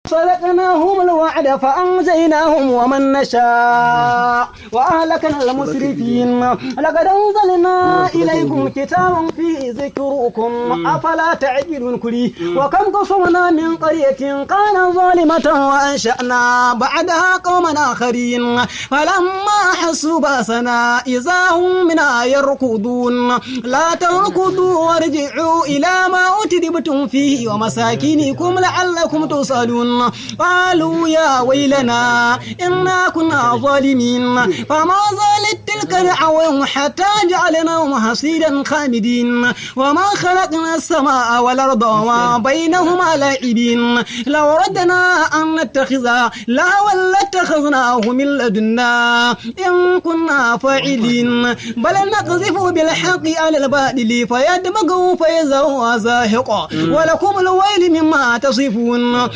صدقناهم الوعد فأنجيناهم ومن نشاء وأهلكنا المسرفين. لقد أنزلنا إليكم كتابا فيه ذكركم أفلا تعقلون. كلي وكم قصمنا من قرية كانت ظالمة وأنشأنا بعدها قوما آخرين فلما حسوا بأسنا إذا هم منا يركضون. لا تركضوا وارجعوا إلى ما أتربتم فيه ومساكنكم لعلكم تصلون. قالوا يا ويلنا إنا كنا ظالمين فما زالت تلك دعواهم حتى جعلناهم حصيدا خامدين. وما خلقنا السماء والأرض وما بينهما لاعبين. لو ردنا أن نتخذ لهوا لاتخذناه من لدنا إن كنا فاعلين. بل نقذف بالحق على الباطل فيدمغه فيذرها زاهقا ولكم الويل مما تصفون.